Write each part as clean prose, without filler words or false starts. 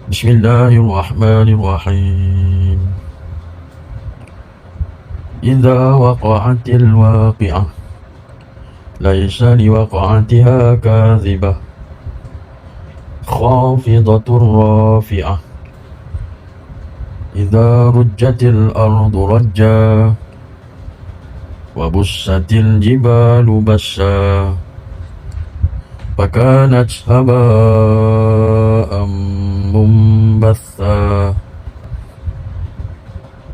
بسم الله الرحمن الرحيم. إذا وقعت الواقعة ليس لوقعتها كاذبة خافضة رافعة. إذا رجت الأرض رجا وبست الجبال بسا فكانت هباء منبثا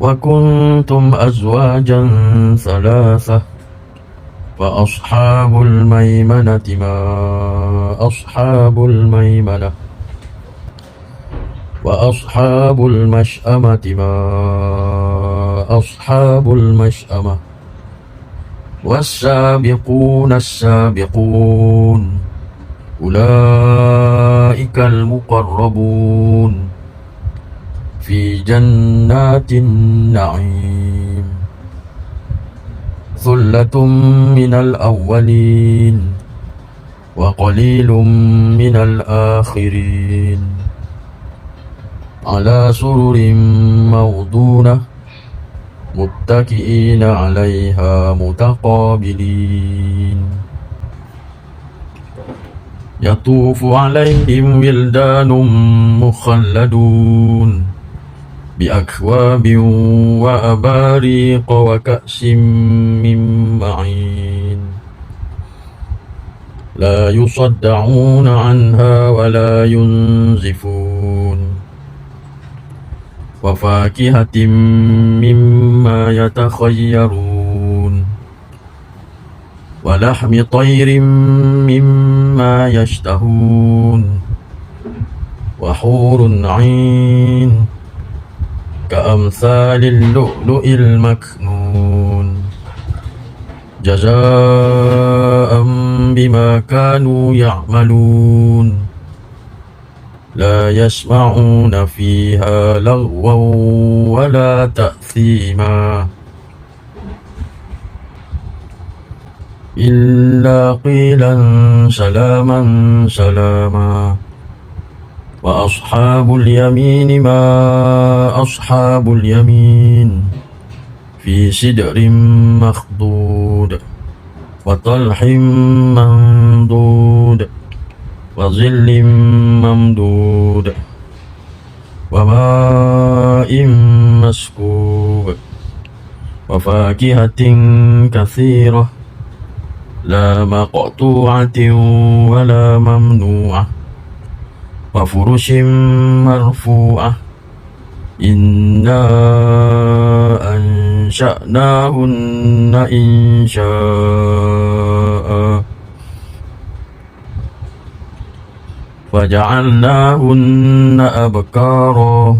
وكنتم أزواجا ثلاثة فأصحاب الميمنة ما أصحاب الميمنة وأصحاب المشأمة ما أصحاب المشأمة والسابقون السابقون أولئك المقربون في جنات النعيم. ثلة من الأولين وقليل من الآخرين على سرر موضونة متكئين عليها متقابلين. يطوف عليهم ولدان مخلدون بأكواب وأباريق وكأس من معين لا يصدعون عنها ولا ينزفون وفاكهة مما يتخيرون ولحم طير مما يشتهون وحور عين كأمثال اللؤلؤ المكنون جزاء بما كانوا يعملون لا يسمعون فيها لغوا ولا تأثيما إلا قيلا سلاما سلاما. وأصحاب اليمين ما أصحاب اليمين في سدر مخضود وطلح منضود وظل ممدود وماء مسكوب وفاكهة كثيرة لا مقطوعة ولا ممنوعة وفرش مرفوعة إنا أنشأناهن إنشاء وجعلناهن أبكارا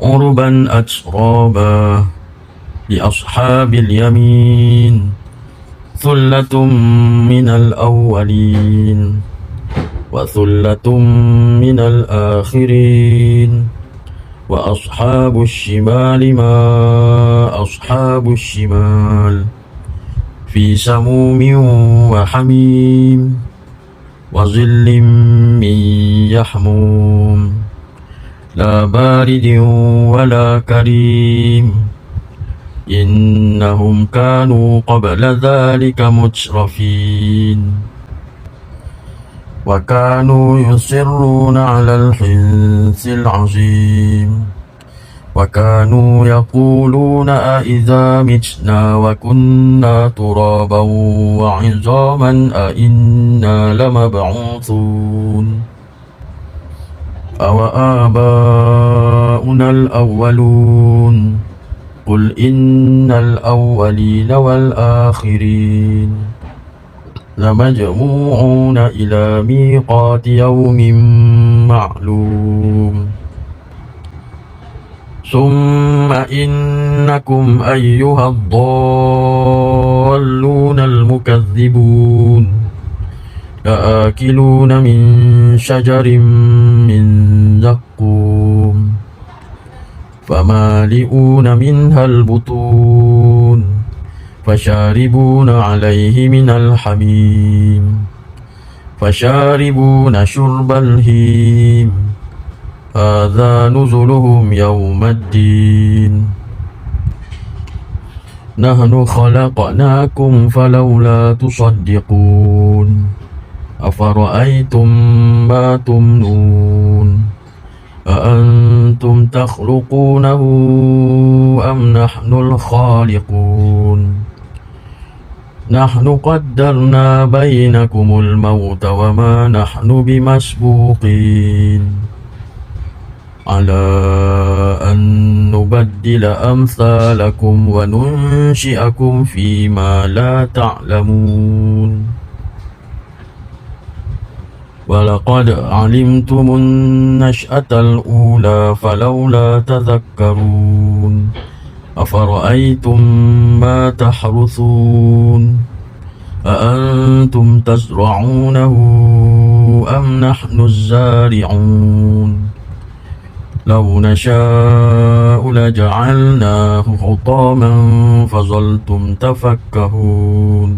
عربا أترابا لأصحاب اليمين ثلة من الأولين وثلة من الآخرين وأصحاب الشمال ما أصحاب الشمال في سموم وحميم وظل من يحموم لا بارد ولا كريم إنهم كانوا قبل ذلك مترفين وكانوا يصرون على الحنث العظيم وكانوا يقولون أإذا متنا وكنا ترابا وعظاما أإنا لمبعوثون أوآباؤنا الأولون قل إن الأولين والآخرين لمجموعون إلى ميقات يوم معلوم ثم إنكم أيها الضالون المكذبون لآكلون من شجر من زقوم فمالئون منها البطون فشاربون عليه من الحميم فشاربون شرب الهيم هذا نزلهم يوم الدين نحن خلقناكم فلولا تصدقون أفرأيتم ما تمنون أأنتم تخلقونه أم نحن الخالقون نحن قدرنا بينكم الموت وما نحن بمسبوقين على أن نبدل أمثالكم وننشئكم فيما لا تعلمون ولقد علمتم النشأة الأولى فلولا تذكرون أفرأيتم ما تحرثون أأنتم تزرعونه أم نحن الزارعون لو نشاء لجعلناه حطاما فظلتم تفكهون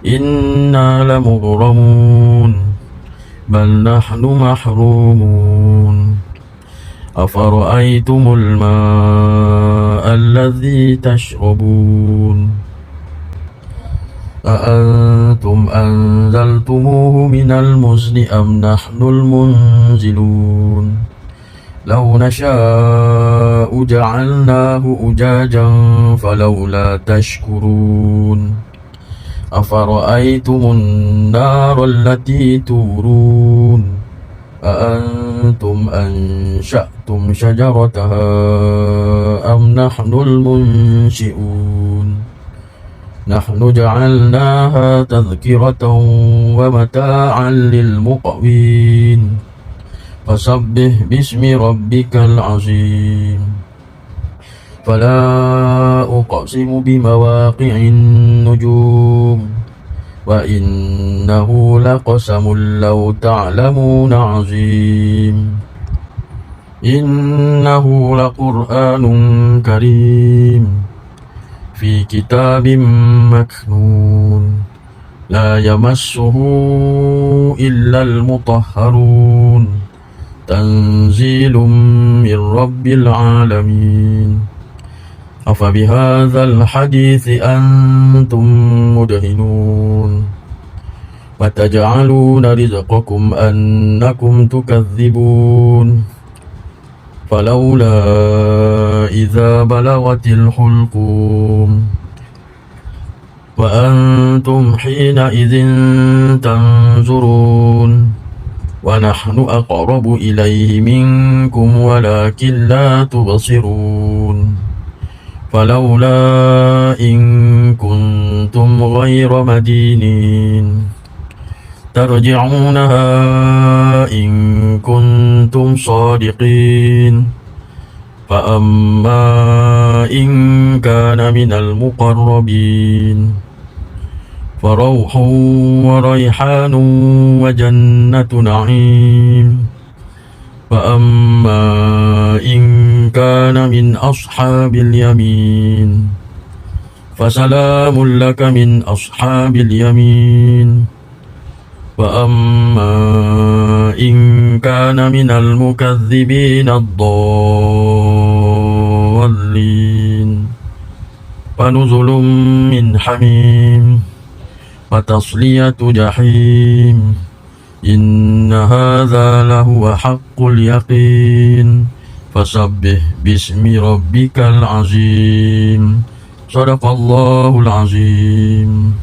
إنا لمغرمون بل نحن محرومون أفرأيتم الماء الذي تشربون أأنتم أنزلتموه من المزن أم نحن المنزلون لو نشاء جعلناه أجاجا فلولا تشكرون أفرأيتم النار التي تورون أأنتم أنشأتم شجرتها أم نحن المنشئون نحن جعلناها تذكرة ومتاعا للمقوين فسبح باسم ربك العظيم فلا أقسم بمواقع النجوم وإنه لقسم لو تعلمون عظيم إنه لقرآن كريم في كتاب مكنون لا يمسه إلا المطهرون تنزيل من رب العالمين أفبهذا الحديث أنتم مدهنون وتجعلون رزقكم أنكم تكذبون فلولا إذا بلغت الحلقوم وأنتم حينئذ تنظرون ونحن أقرب إليه منكم ولكن لا تبصرون فلولا إن كنتم غير مدينين ترجعونها إن كنتم صادقين فأما إن كان من المقربين فروح وريحان وجنة نعيم فأما إن كان من أصحاب اليمين فسلام لك من أصحاب اليمين وأما إن كان من المكذبين الضالين فنزل من حميم وتصلية جحيم إن هذا لهو حق اليقين فسبح باسم ربك العظيم صدق الله العظيم